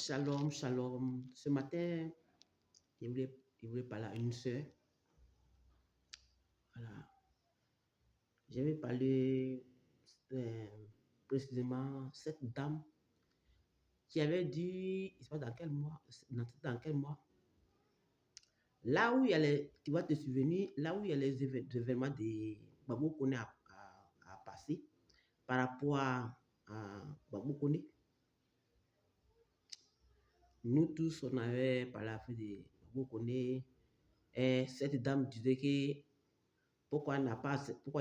Shalom, shalom. Ce matin, je voulais parler à une sœur. Voilà. Je vais parler précisément cette dame qui avait dit, je ne sais pas dans quel mois, dans quel mois, là où il y a les, tu vas te souvenir, là où il y a les événements de Babou Kone à passer par rapport à Babou Kone. Nous tous, on avait parlé à de Babou Kone. Et cette dame disait que pourquoi il n'a pas accepté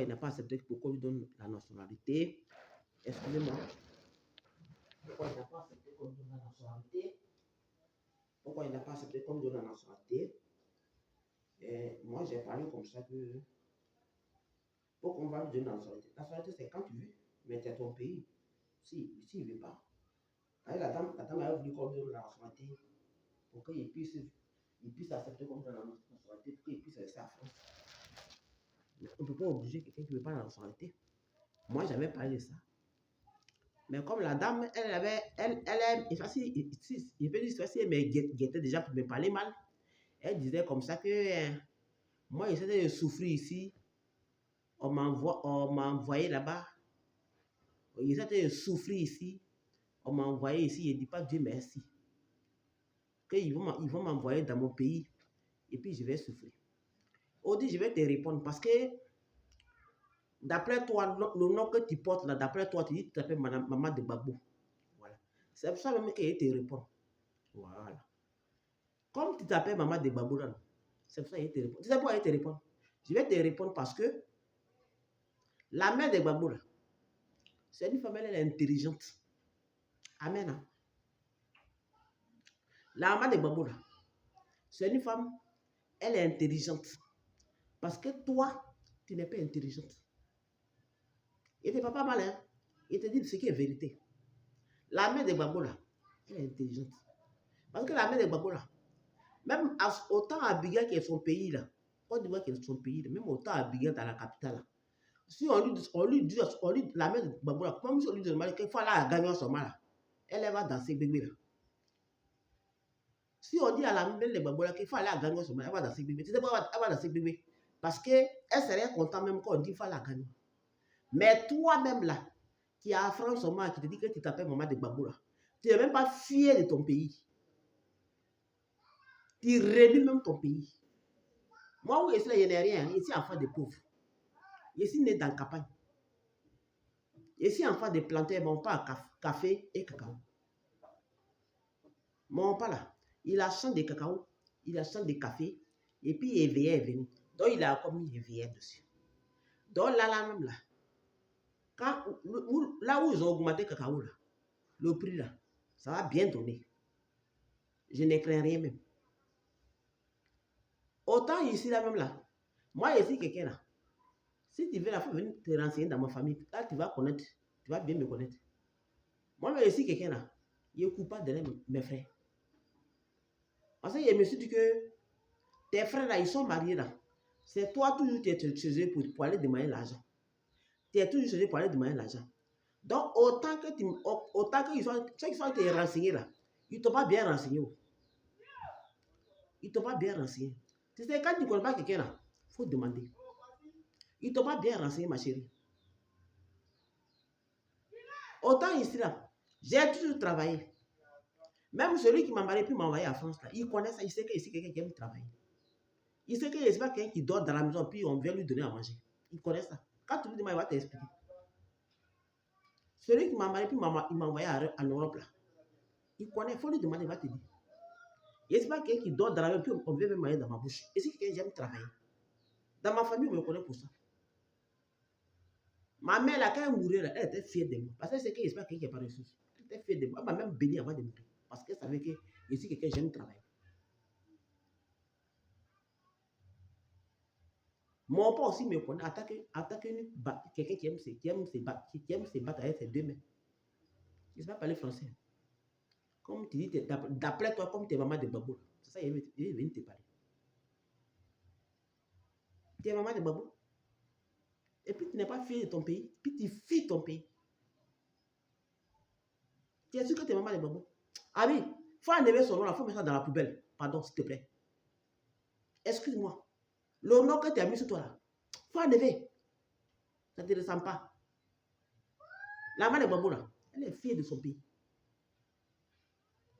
qu'on lui donne la nationalité. Excusez-moi. Pourquoi il n'a pas accepté qu'on lui donne la nationalité. Pourquoi il n'a pas accepté qu'on lui donne la nationalité. Et moi, j'ai parlé comme ça que pourquoi on va lui donner la nationalité. La nationalité, c'est quand tu veux, mais c'est ton pays. Si il ne veut pas. La dame a voulu qu'on lui donne la nationalité pour qu'il puisse accepter qu'on lui donne la nationalité, pour qu'il puisse rester à France. On ne peut pas obliger quelqu'un qui ne veut pas la nationalité. Moi, j'avais parlé de ça. Mais comme la dame, elle peut dire si elle me guettait déjà pour me parler mal, elle disait comme ça que moi, j'essaie de souffrir ici. On m'a envoyé là-bas. J'essaie de souffrir ici. On m'a envoyé ici. Je ne dis pas Dieu merci. Qu'ils vont m'envoyer dans mon pays. Et puis, je vais souffrir. On dit, je vais te répondre parce que d'après toi, le nom que tu portes là, d'après toi, tu dis que tu t'appelles Maman de Babou. Voilà. C'est pour ça même qu'elle te répond. Voilà. Comme tu t'appelles Maman de Babou là, c'est pour ça qu'elle te répond. Tu sais pourquoi elle te répond? Je vais te répondre parce que la mère de Babou là, c'est une femme, elle est intelligente. Amen. Hein? La maman de Babou là, c'est une femme, elle est intelligente. Parce que toi, tu n'es pas intelligente. Il ne te fait pas mal, hein? Il te dit ce qui est vérité. La mère de Babou là, elle est intelligente. Parce que la mère de Babou là, même autant à Abigail qui est son pays là, Côte d'Ivoire qui est son pays là, même autant à Abigail dans la capitale là. Si on lui dit la mère de Babou là, comme si on lui demande qu'il faut aller à gagner son mal là, elle va danser bébé là. Si on dit à la mère de Babou là qu'il faut aller à gagner son mal, elle va danser bébé. Tu sais pourquoi elle va danser bébé? Parce qu'elle serait contente même quand on dit qu'il faut aller à gagner. Mais toi-même là, qui as affronté son mal, qui te dit que tu t'appelles maman de Babou là, tu n'es même pas fier de ton pays. Tu réduis même ton pays. Moi, où je suis là, je n'ai rien. Je suis enfant de pauvres. Je suis né dans la campagne. Je suis enfant de planteurs, mon père café et cacao. Mon père là, il a champ de cacao, il a champ de café, et puis il est venu. Donc il a comme mis EVR dessus. Donc là même là, là où ils ont augmenté le cacao là, le prix là, ça va bien donner. Je ne crains rien même. Autant ici là même là, moi ici quelqu'un là, si tu veux la fois venir te renseigner dans ma famille, là tu vas connaître, tu vas bien me connaître. Moi ici quelqu'un là, il ne coupe pas derrière mes frères. Parce que je me suis dit que tes frères là, ils sont mariés là. C'est toi toujours qui es chez eux pour aller demander l'argent. Tu es toujours chez eux pour aller demander l'argent. Donc, autant que ceux qui sont te renseignés là, ils ne t'ont pas bien renseigné. Ils ne t'ont pas bien renseigné. Tu sais, quand tu ne connais pas quelqu'un là, il faut demander. Ils ne t'ont pas bien renseigné, ma chérie. Autant ici là, j'ai toujours travaillé. Même celui qui m'a marié puis m'a envoyé à France là, il connaît ça, il sait que ici quelqu'un qui aime travailler. Il sait que ce n'est pas quelqu'un qui dort dans la maison puis on vient lui donner à manger. Il connaît ça. Quand tu lui demandes, il va t'expliquer. Celui qui m'a marié puis il m'a envoyé en Europe là, il connaît, il faut lui demander, il va te dire. Il n'est pas quelqu'un qui dort dans la maison puis on vient me marier dans ma bouche. Et si quelqu'un j'aime travailler. Dans ma famille, on me connaît pour ça. Ma mère là, quand elle mourait là, elle était fière de moi. Parce que c'est qu'elle n'est pas quelqu'un qui n'a pas reçu. Elle était fière de moi. Elle m'a même béni avant de mourir. Parce qu'elle savait que je suis quelqu'un j'aime travailler. Mon père aussi me connaît, attaque quelqu'un qui aime se battre avec ses deux mains. Il ne sait pas parler français. Comme tu dis, d'après toi, comme tu es maman de Babou. C'est ça, il est venu te parler. Tu es maman de Babou. Et puis tu n'es pas fier de ton pays. Puis tu fuis ton pays. Tu es sûr que tu es maman de Babou. Ah oui, faut enlever son nom, il faut mettre ça dans la poubelle. Pardon, s'il te plaît. Excuse-moi. Le nom que tu as mis sur toi là, faut enlever. Ça ne te ressemble pas. La maman de Bambou là, elle est fière de son pays.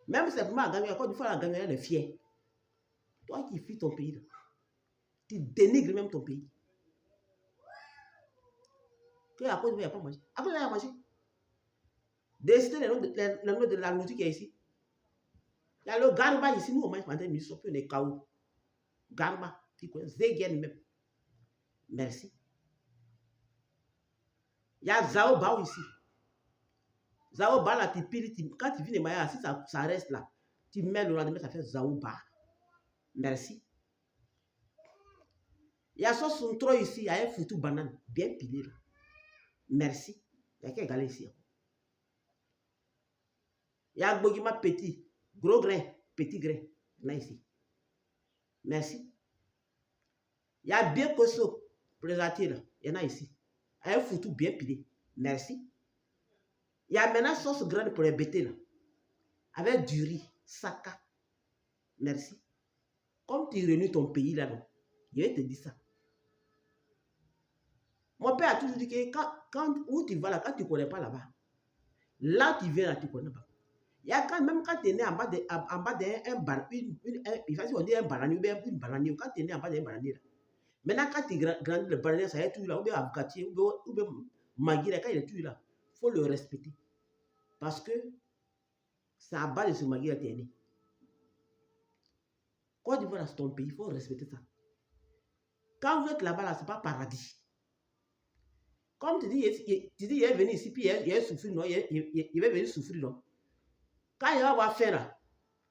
Même si elle a gagné, encore une fois, elle a gagné, elle est fière. Toi qui fuis ton pays là, tu dénigres même ton pays. Que à cause de il n'y a pas mangé. Après, il y a mangé. Décidez le nom de la nourriture qui est ici. Il y a le garba ici, nous on mange pendant une minute, on est KO. Garba, tu connais, Zegen même. Merci. Il y a Zao Bao ici. Zao Bao là, tu piles, quand tu viens de mailler, si ça reste là, tu mets le lendemain, ça fait Zao Bao. Merci. Il y a sauce Sontro ici, il y a un foutu banane, bien pilé là. Merci. Il y a qu'un galet ici. Il y a Bogima petit, gros grain, petit grain. Là ici. Merci. Il y a bien Koso, présenté là. Il y en a ici. Il y a un foutu bien pilé. Merci. Il y a maintenant sauce grande pour les bêtés là. Avec du riz, saka. Merci. Comme tu réunis ton pays là, non, je vais te dire ça. Mon père a toujours dit que où tu vas là, quand tu ne connais pas là-bas, là tu viens là, tu connais pas. Il y a même quand tu es né en bas d'un bananier, il va dire on dit un bananier ou bien une bananier, quand tu es né en bas d'un bananier là. Maintenant quand tu grandis, le bananier, ça y est tout là, ou bien avocatier, ou bien magui là, quand il est tout là, il faut le respecter. Parce que c'est à bas de ce magui là, tu es né. Quand tu vas dans ton pays, il faut respecter ça. Quand vous êtes là-bas, là, ce n'est pas paradis. Comme tu dis, il est venu ici, puis il est souffrir, non? Il va venir souffrir, non? Quand il va avoir faim, là,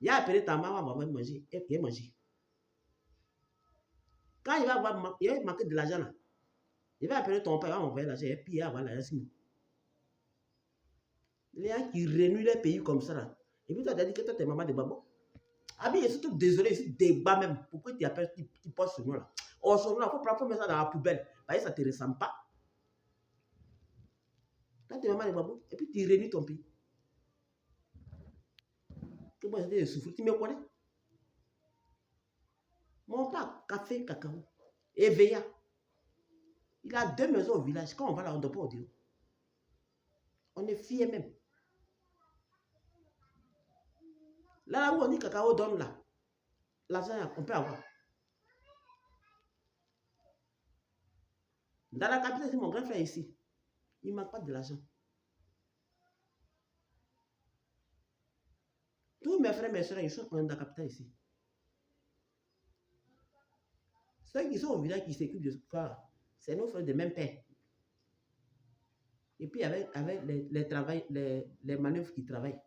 il a appelé ta maman, va manger, et il va manger. Quand il va manquer de l'argent, là, il va appeler ton père, il va m'envoyer l'argent, et puis il va avoir l'argent. Les gens qui renouent les pays comme ça, là, et puis tu as dit que toi, tu es maman de Babo. Ah bien, je suis tout désolé, ici, débat même. Pourquoi tu appelles, tu poses ce nom-là? Oh, ce nom-là, il faut mettre ça dans la poubelle. Parce que ça ne te ressemble pas. Quand tu es maman de Babo, et puis tu réunis ton pays. Que moi, j'étais de souffrir, tu me connais? Mon père, café, cacao, éveilla. Il a 2 maisons au village. Quand on va là, on ne doit pas dire. On est fiers même. Là où on dit cacao donne là, l'argent, on peut avoir. Dans la capitale, c'est mon grand frère ici. Il ne manque pas de l'argent. Tous mes frères et mes soeurs, ils sont dans la capitale ici. Ceux qui sont au village, qui s'occupent de ce cas, c'est nos frères de même père. Et puis avec les manœuvres qui travaillent.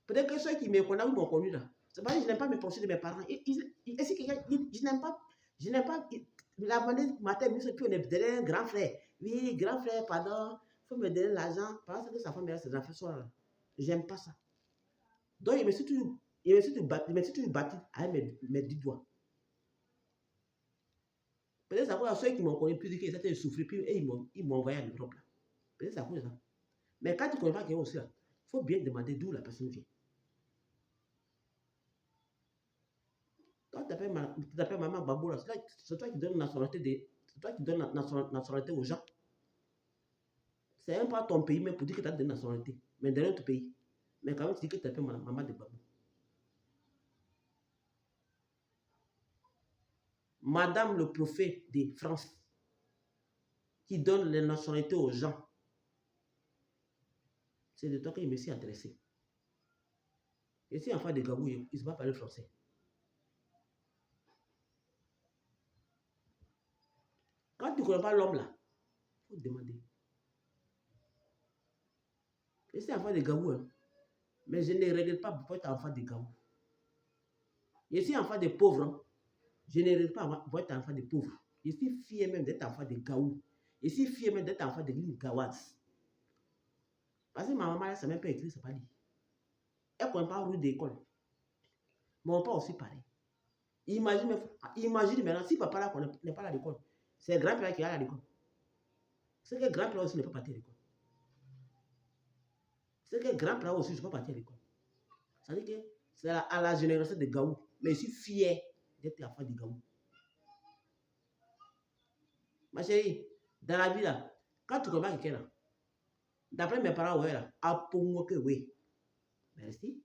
Peut-être que ceux qui me connaissent m'ont connu là. C'est pas que je n'aime pas me pencher de mes parents. Je n'aime pas la monnaie matin, puis on est derrière un grand frère. Oui, grand frère, pardon, il faut me donner l'argent parce que sa femme et ses enfants sont là. J'aime pas ça. Donc, il me suis toujours battu avec mes 10 doigts. Peut-être ça cause ceux qui m'ont connu plus qu'ils étaient souffrir, puis ils m'ont envoyé à l'Europe là. Peut-être ça cause ça. Mais quand tu ne connais pas quelqu'un aussi là, il faut bien demander d'où la personne vient. Quand tu t'appelles maman Babou là, c'est toi qui donnes la nationalité aux gens. C'est même pas ton pays, mais pour dire que tu as donné la nationalité. Mais dans l'autre pays. Mais quand même, tu dis que tu t'appelles maman de Babou. Madame le prophète de France, qui donne les nationalités aux gens, c'est de toi que je me suis adressé. Et si enfant de Gabou, il ne sait pas parler français. Quand tu ne connais pas l'homme là, il faut demander. Et si enfant de Gabou, hein, mais je ne regrette pas pour être enfant de Gabou. Je suis enfant de pauvres. Hein. Je ne regrette pas pour être enfant de pauvres. Je suis fier même d'être enfant de Gaou. Je suis fier même d'être enfant de l'île Gawaz. Parce que ma maman, elle ne sait même pas écrire, c'est pas dit. Elle ne connaît pas rue d'école. Mon père aussi pareil. Imagine maintenant, si papa là n'est pas à l'école, c'est grand-père qui est à l'école. C'est que grand-père aussi n'est pas parti à l'école. C'est que grand frère aussi, je ne suis pas parti à l'école. Ça veut dire que c'est à la génération de Gaou. Mais je suis fier d'être enfant de Gaou. Ma chérie, dans la vie là, quand tu commences quelqu'un là, d'après mes parents, ouais là, à Pongo que oui. Merci.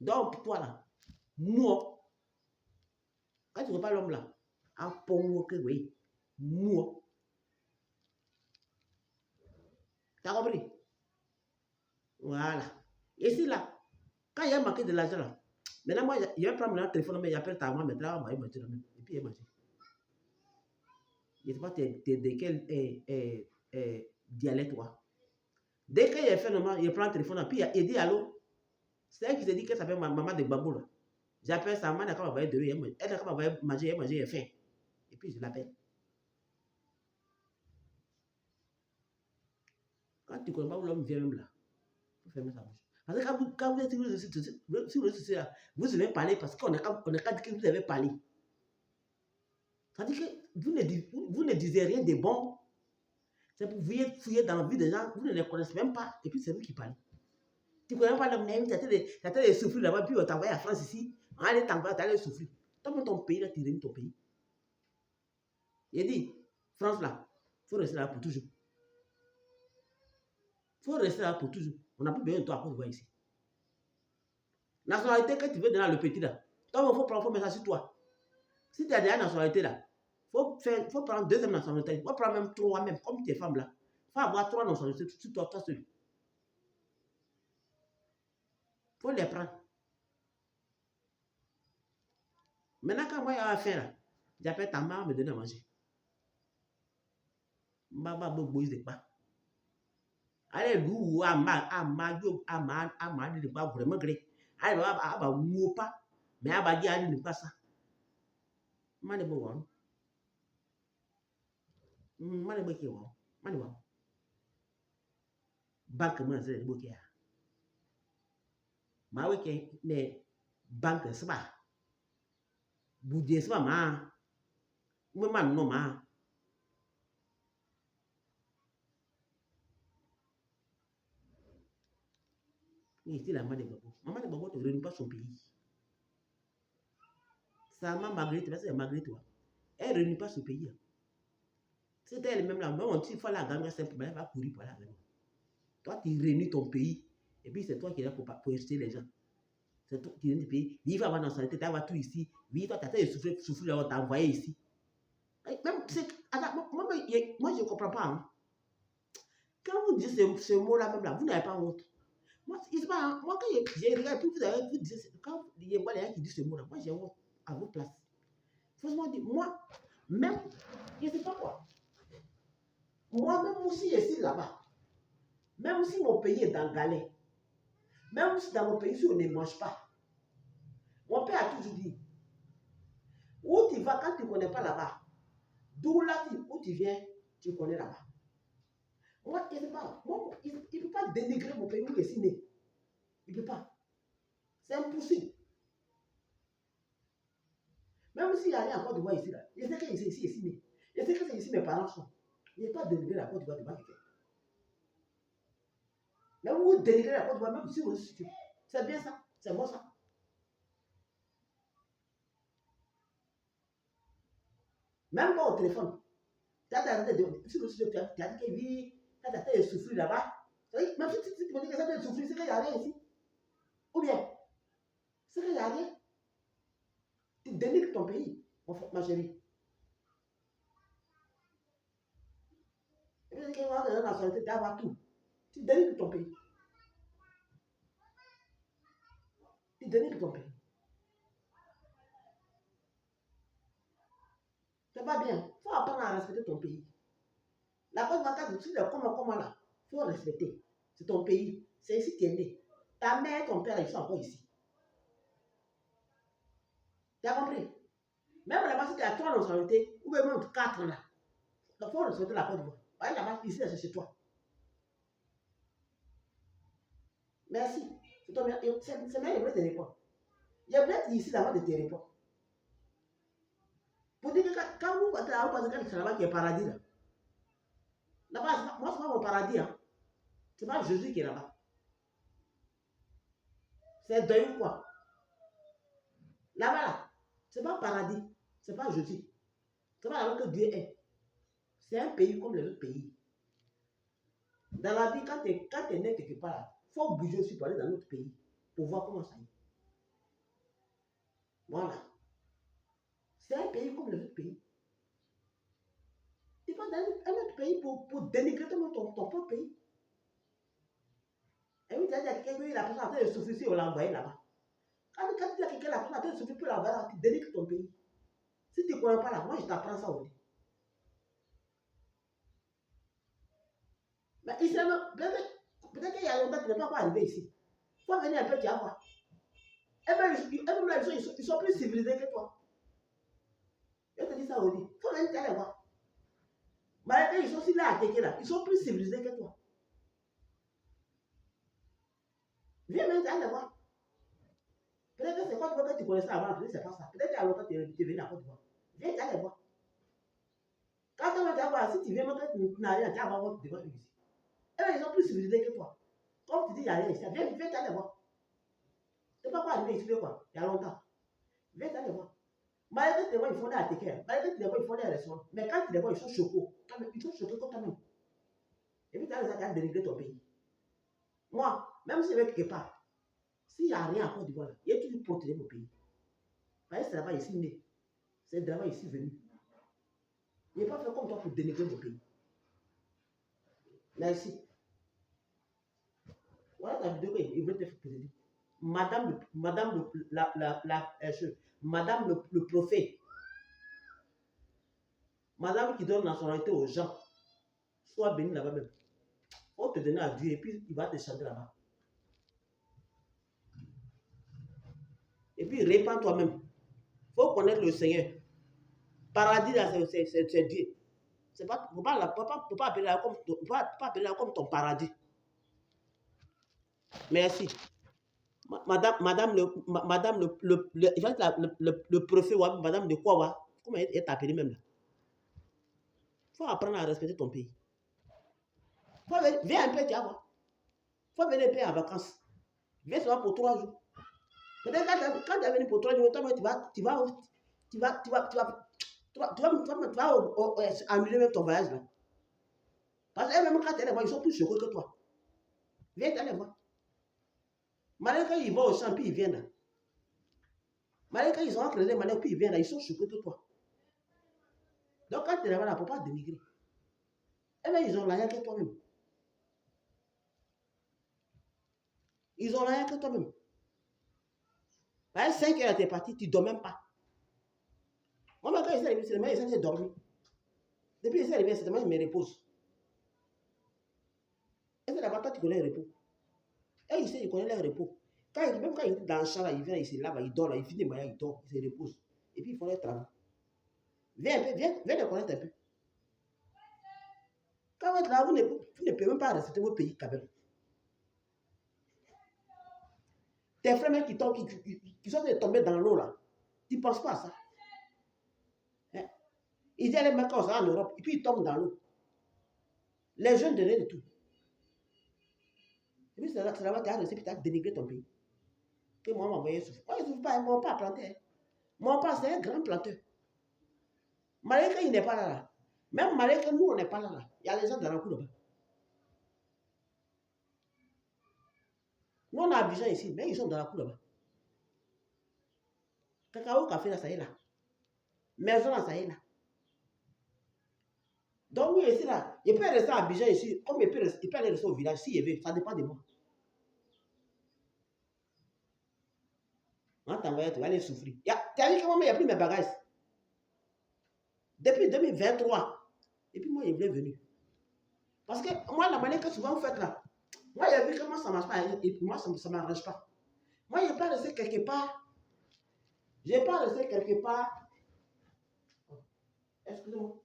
Donc pour toi là, moi, quand tu vois pas l'homme là, à Pongo que oui. Moi. T'as compris? Voilà. Et si là, quand il y a marqué de l'argent là, maintenant moi, je vais prendre mon téléphone, mais j'appelle ta maman, maintenant, on va manger là même. Et puis il va manger. Je ne sais pas de quel dialecte toi. Dès qu'il a fait normal, il prend le téléphone, puis il dit allô. C'est elle qui se dit que ça fait maman de babou là. J'appelle sa maman, elle va envoyer de lui, elle va manger, elle faim. Et puis je l'appelle. Quand tu connais pas où l'homme vient même là, il faut fermer sa bouche. Parce que quand vous êtes sur le réseau là, vous allez parler parce qu'on n'a qu'à dire que vous avez parlé. Ça veut dire que vous ne disiez rien de bon. C'est pour vous fouiller dans la vie des gens, vous ne les connaissez même pas, et puis c'est vous qui parlez. Tu ne connais pas l'homme, tu as de souffrir là-bas, puis on t'envoie à France ici, on allait t'envoyer, tu allais souffrir. Toi, ton pays, là, tu réunis ton pays. Il dit, France là, il faut rester là pour toujours. Il faut rester là pour toujours. On n'a plus besoin de toi à cause de voir ici. Nationalité que tu veux donner à le petit là, toi, il faut mettre ça sur toi. Si tu as déjà nationalité là, il faut prendre deuxième nationalité. Il faut prendre même trois, même comme tes femmes là. Il faut avoir trois nationalités sur toi seul. Il faut les prendre. Maintenant, quand moi, il y a affaire là, j'appelle ta maman me donner à manger. Baba bobo de pas. Allez, loup, de pas vraiment gré. Allez, baba, mou pas. Mais aba dit, allez, ne pas ça. Mane bo wan. Mane bo ki wan. Mane wan. Banque moi, c'est bo ki ya. Ma weke, ne banque, c'est pas. Boudé, c'est pas ma. Moi, man, non, ma. Ici, la maman de Babo. Maman de Babo ne réunit pas son pays. Sa maman Marguerite, c'est Marguerite, elle ne réunit pas son pays. C'est elle-même là. Mais on dit, il faut la gagner simplement, elle va courir pour la gagner. Toi, tu réunis ton pays, et puis c'est toi qui es là pour acheter les gens. C'est toi qui réunis ton pays. Il va avoir dans santé, tu vas tout ici. Oui, toi, tu as souffrir, on t'a envoyé ici. Même, moi, je ne comprends pas. Hein. Quand vous dites ce mot-là, même là, vous n'avez pas honte. Moi, moi quand j'ai regardé, vous dites, quand il y a des gens qui disent ce mot-là, moi, j'ai honte à votre place. Franchement, moi, même, je ne sais pas quoi. Moi, même aussi, je suis là-bas. Même si mon pays est dans galère, même si dans mon pays, si on ne mange pas, mon père a toujours dit, où tu vas quand tu ne connais pas là-bas, d'où là où tu viens, tu connais là-bas. Moi, je ne sais pas, moi, il ne peut pas dénigrer mon pays où je suis né. Il ne peut pas. C'est impossible. Même s'il y a rien encore de voir ici, là, je sais que c'est ici né. Je sais que c'est ici mes parents sont. Il n'est pas dénigré la Côte d'Ivoire de quelqu'un. Même vous dénigrez la Côte d'Ivoire, même si vous situez. C'est bien ça. C'est bon ça. Même pas au téléphone. Tu as dit que oui, tu as souffrir là-bas. Même si tu me dis que ça t'a souffrir, c'est qu'il n'y a rien ici. Ou bien, c'est qu'il n'y a rien. Tu dénigres ton pays, ma chérie. Et puis, quand tu as la nationalité, tu as tout. Tu dénigres ton pays. Tu dénigres ton pays. C'est pas bien. Il faut apprendre à respecter ton pays. La Côte d'Ivoire, tu sais comment là. Il faut respecter. C'est ton pays. C'est ici que tu es né. Ta mère et ton père, ils sont encore ici. Tu as compris? Même là-bas, si tu as 3 nationalités, ou même 4 là, il faut respecter la Côte d'Ivoire. Voyez là-bas, ici, c'est chez toi. Merci. C'est même, je voulais te répondre. Je voulais être ici d'abord de te répondre. Pour dire que quand vous partez là-bas, c'est là-bas qui est paradis là. Là-bas, moi, c'est pas mon paradis. Hein. C'est pas Jésus qui est là-bas. C'est deuil ou quoi? Là-bas, là, c'est pas paradis. C'est pas Jésus. C'est pas là que Dieu est. C'est un pays comme les autres pays. Dans la vie, quand tu es né quelque part, il faut bouger aussi pour aller dans notre pays. Pour voir comment ça est. Voilà. C'est un pays comme les autres pays. Tu vas dans un autre pays pour dénigrer ton propre pays. Et oui, tu as dit à quelqu'un que la personne a fait de souffrir si on l'a envoyé là-bas. Quand tu dis à quelqu'un la personne a fait de souffrir pour l'envoyer là, tu dénigres ton pays. Si tu ne connais pas là, moi je t'apprends ça aujourd'hui. Mais peut-être qu'il y a longtemps, tu n'es pas encore arrivé ici. Il faut venir un peu, tu vas voir. Et bien, ils sont plus civilisés que toi. Je te dis ça aujourd'hui. Il faut venir, tu aller voir. Mais ils sont aussi là à Téké là, ils sont plus civilisés que toi. Viens maintenant, tu aller voir. Peut-être que c'est quoi que tu connaissais avant, peut-être que c'est pas ça. Peut-être qu'il y a longtemps, tu es venu à Côte d'Ivoire. Viens, tu aller voir. Quand tu vas voir, si tu viens, tu n'as rien, tu vas voir devant eux ici. Et bien, ils sont plus civilisés que toi. Comme tu dis, il n'y a rien ici. Viens, tu aller voir. Tu n'es pas encore arrivé ici, quoi. Il y a longtemps. Viens, tu aller voir. Malgré que tu les vois, ils font des ATK. Malgré que tu les vois, ils font des restaurants. Mais quand tu les vois, ils sont choqués. Ils sont choqués comme toi-même. Et puis, tu as les à dénigrer ton pays. Moi, même si je vais quelque part, s'il n'y a rien à Côte d'Ivoire, il y a toujours protéger mon pays. Parce que c'est là-bas ici né. C'est là-bas ici venu. Il n'est pas fait comme toi pour dénigrer mon pays. Merci. Voilà ta vidéo qu'il veut te faire présenter. Madame le prophète. Madame qui donne nationalité aux gens. Sois béni là-bas même. On te donne à Dieu et puis il va te chanter là-bas. Et puis répands toi-même. Il faut connaître le Seigneur. Paradis là, c'est Dieu. C'est pas, faut pas appeler là comme ton paradis. Merci. Madame le prophète, madame de quoi, comment est appelée même là? Il faut apprendre à respecter ton pays. Viens un peu, tu vas voir. Il faut venir un peu en vacances. Viens seulement pour 3 jours. Peut-être quand tu es venu pour 3 jours, tu vas annuler même ton voyage là. Parce que même quand tu es là-bas, ils sont plus choqués que toi. Viens t'aller voir. Malgré qu'ils vont au champ, puis ils viennent là. Malgré qu'ils ont creusé, puis ils viennent là, ils sont choqués que toi. Donc quand tu es là-bas, il ne faut pas dénigrer. Eh bien, ils ont rien que toi-même. Ils ont rien que toi-même. À 5 heures, tu es parti, tu ne dors même pas. Moi, quand ils sont arrivés, c'est le moment, ils ont dormi. Depuis qu'ils sont arrivés, c'est le moment, ils me reposent. Et c'est là-bas, toi, tu connais le repos. Et ici, ils connaissent leur repos. Même quand ils étaient dans le champ, là, ils viennent, ils se lavent, ils dorment, ils finissent, ils dorment, ils se reposent. Et puis, ils font leur travail. Viens un peu, viens les connaître un peu. Quand vous êtes là, vous ne pouvez même pas respecter votre pays quand même. Tes frères qui tombent, qui sont tombés dans l'eau là, tu ne penses pas à ça. Hein? Ils disent les mecs en Europe, et puis ils tombent dans l'eau. Les jeunes de rien de tout. Et puis c'est là-bas que tu as réussi, puis tu as dénigré ton pays. Que moi, m'envoyer souffrir. Moi, je ne souffre pas, mon père a planté. Mon père, c'est un grand planteur. Malgré qu'il n'est pas là. Même malgré que nous, on n'est pas là. Il y a les gens dans la cour là-bas. Nous, on a Abidjan ici, mais ils sont dans la cour là-bas. Cacao, café, là, ça y est là. Maison, là, ça y est là. Donc, oui, ici, là, il peut rester à Abidjan ici, comme il peut aller rester au village, s'il veut, ça dépend de moi. On t'envoie, tu vas aller souffrir. Tu as vu que moi, il n'y a plus mes bagages. Depuis 2023. Et puis moi, il est venir. Parce que moi, la manière que souvent vous faites là, moi, il a vu que moi, ça ne marche pas. Et moi, ça ne m'arrange pas. Moi, je n'ai pas resté quelque part. Je n'ai pas resté quelque part. Excusez-moi.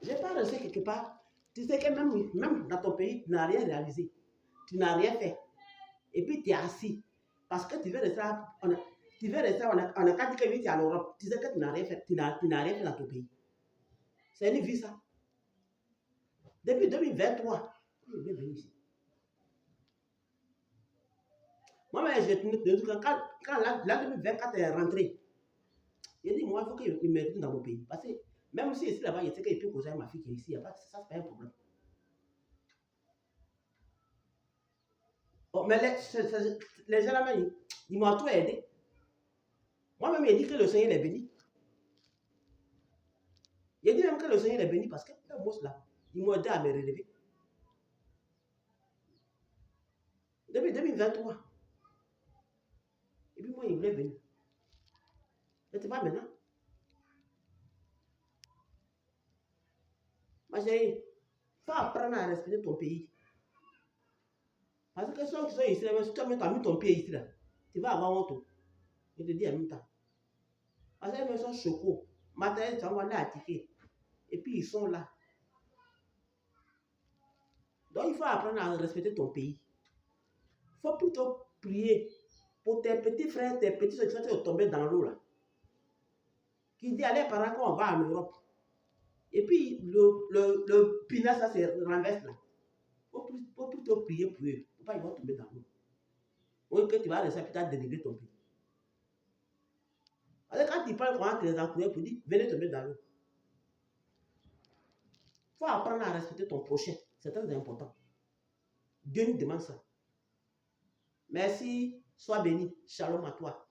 Je n'ai pas resté quelque part. Tu sais que même dans ton pays, tu n'as rien réalisé. Tu n'as rien fait. Et puis, tu es assis. Parce que tu veux rester là. Tu veux rester, on a qu'à dire que oui, tu es en Europe. Tu sais que tu n'as rien fait, tu n'as rien fait dans ton pays. C'est une vie, ça. Depuis 2023, il est venu ici. Moi, j'ai tenu quand la 2024 est rentrée, j'ai dit, moi, il faut qu'il me retourne dans mon pays. Parce que même si ici, là-bas, il sait qu'il peut causer à ma fille qui est ici, ça, c'est pas un problème. Bon, mais les gens là-bas, ils m'ont tout aidé. Moi-même, il dit que le Seigneur est béni. Il dit même que le Seigneur est béni parce que le boss là, ils m'ont aidé à me relever. Depuis 2023. Et puis moi, il voulait venir. Mais c'est pas maintenant. Ma chérie, il faut apprendre à respecter ton pays. Parce que ceux qui sont ici, si tu as mis ton pied ici, là, tu vas avoir honte. Je te dis en même temps. Parce qu'ils sont chocos. Matin, ils sont allés à ticket. Et puis ils sont là. Donc il faut apprendre à respecter ton pays. Il faut plutôt prier pour tes petits frères, tes petits soeurs qui sont tombés dans l'eau là. Qui dit allez par là qu'on va en Europe. Et puis le pinasse ça se renverse là. Il faut plutôt prier pour eux. Il ne faut pas qu'ils vont tomber dans l'eau. Ou que tu vas rester peut-être dénigrer ton pays. Parce que quand tu parles, on te les encourager pour dire venez tomber dans l'eau. Il faut apprendre à respecter ton prochain. C'est très important. Dieu nous demande ça. Merci. Sois béni. Shalom à toi.